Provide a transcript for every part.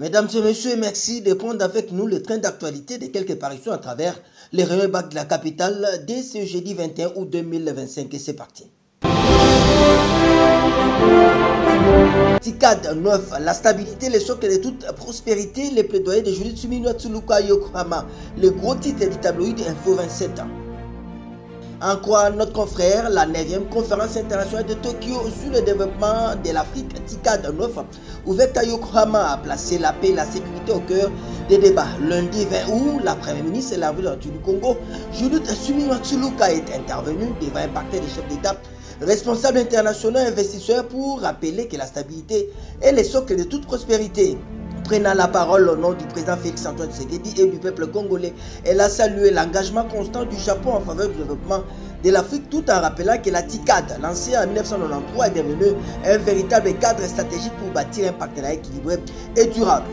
Mesdames et messieurs, merci de prendre avec nous le train d'actualité de quelques parutions à travers les rayons bacs de la capitale dès ce jeudi 21 août 2025. Et c'est parti. TICAD 9, la stabilité, le socle de toute prospérité, les plaidoyers de Judith Suminwa Tsuluka Yokohama, le gros titre du tabloïd Info 27 ans. En quoi notre confrère, la 9e conférence internationale de Tokyo sur le développement de l'Afrique, TICAD 9, ouverte à Yokohama, a placé la paix et la sécurité au cœur des débats. Lundi 20 août, la Première ministre et la du Congo, Judith Suminwa Tsuluka, est intervenue devant un parterre des chefs d'État, responsables internationaux et investisseurs pour rappeler que la stabilité est le socle de toute prospérité. Prenant la parole au nom du président Félix-Antoine Tshisekedi et du peuple congolais, elle a salué l'engagement constant du Japon en faveur du développement de l'Afrique tout en rappelant que la TICAD, lancée en 1993, est devenue un véritable cadre stratégique pour bâtir un partenariat équilibré et durable.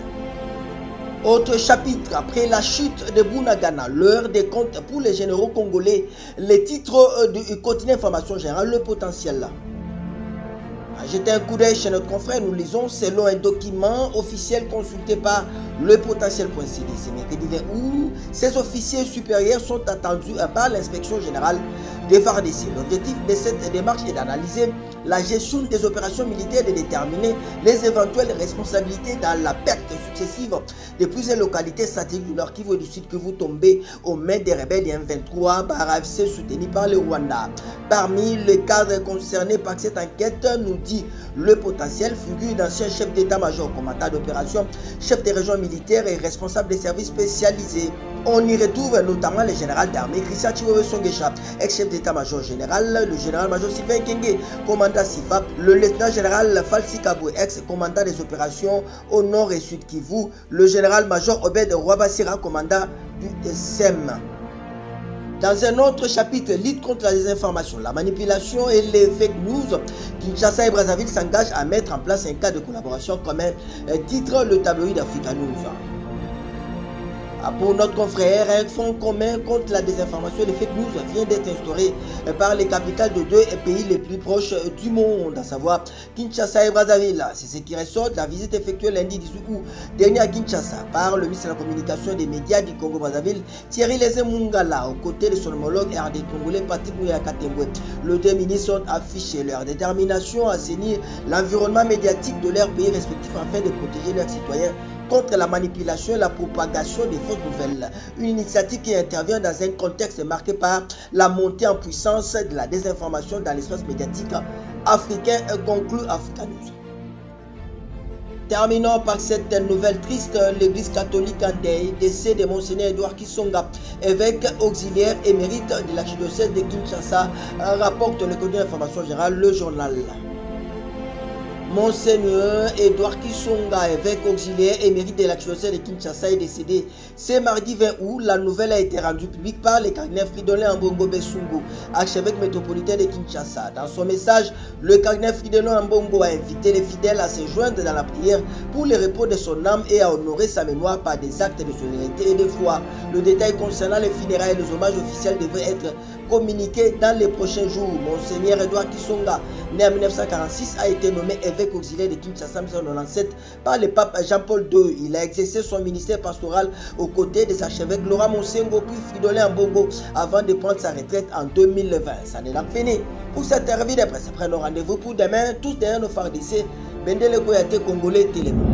Autre chapitre, après la chute de Bunagana, l'heure des comptes pour les généraux congolais, les titres du quotidien Information Générale, le potentiel. Jetez un coup d'œil chez notre confrère, nous lisons selon un document officiel consulté par le potentiel.cd. C'est mercredi 20 août. Ces officiers supérieurs sont attendus par l'inspection générale des FARDC. L'objectif de cette démarche est d'analyser la gestion des opérations militaires et de déterminer les éventuelles responsabilités dans la perte successive de plusieurs localités stratégiques du Nord Kivu et du Sud Kivu tombées aux mains des rebelles M23 par AFC soutenus par le Rwanda. Parmi les cadres concernés par cette enquête, nous dit le potentiel, figure d'anciens chefs d'état-major, commandant d'opération, chef des régions militaires et responsable des services spécialisés. On y retrouve notamment le général d'armée Christian Chiwewe Songesha, ex-chef d'état-major général, le général-major Sylvain Kenge, commandant SIFAP, le lieutenant-général Falsi Kabou, ex-commandant des opérations au nord et sud Kivu, le général-major Obed Rwabasira, commandant du SEM. Dans un autre chapitre, lutte contre la désinformation, la manipulation et les fake news, Kinshasa et Brazzaville s'engagent à mettre en place un cadre de collaboration commun, titre le tabloïd Africa News. Pour notre confrère, un fonds commun contre la désinformation et les fake news vient d'être instauré par les capitales de deux pays les plus proches du monde, à savoir Kinshasa et Brazzaville. C'est ce qui ressort de la visite effectuée lundi 18 août dernier à Kinshasa par le ministre de la Communication et des médias du Congo-Brazzaville, Thierry Lézé-Mungala, aux côtés de son homologue RD congolais Patrick Mouya-Katembwe. Les deux ministres ont affiché leur détermination à assainir l'environnement médiatique de leurs pays respectifs afin de protéger leurs citoyens contre la manipulation et la propagation des fausses nouvelles. Une initiative qui intervient dans un contexte marqué par la montée en puissance de la désinformation dans l'espace médiatique africain, conclut Africa News. Terminons par cette nouvelle triste. L'église catholique en deuil, décès de Monseigneur Edouard Kisonga, évêque auxiliaire émérite de l'archidiocèse de Kinshasa, rapporte le quotidien d'information générale, le journal. Monseigneur Edouard Kisonga, évêque auxiliaire émérite de l'archidiocèse de Kinshasa, est décédé ce mardi 20 août. La nouvelle a été rendue publique par le cardinal Fridolin Ambongo Besungu, archevêque métropolitain de Kinshasa. Dans son message, le cardinal Fridolin Ambongo a invité les fidèles à se joindre dans la prière pour le repos de son âme et à honorer sa mémoire par des actes de solidarité et de foi. Le détail concernant les funérailles et les hommages officiels devrait être communiqué dans les prochains jours. Monseigneur Edouard Kisonga, né en 1946, a été nommé évêque auxiliaire de Kinshasa en 1997 par le pape Jean-Paul II. Il a exercé son ministère pastoral aux côtés des archevêques Laurent Monsengo puis Fridolin Ambongo avant de prendre sa retraite en 2020. Ça n'est donc fini pour cette revue de presse. Prenons rendez-vous pour demain, tous derrière nos FARDC. Bendele Goyate Congolais Télémo.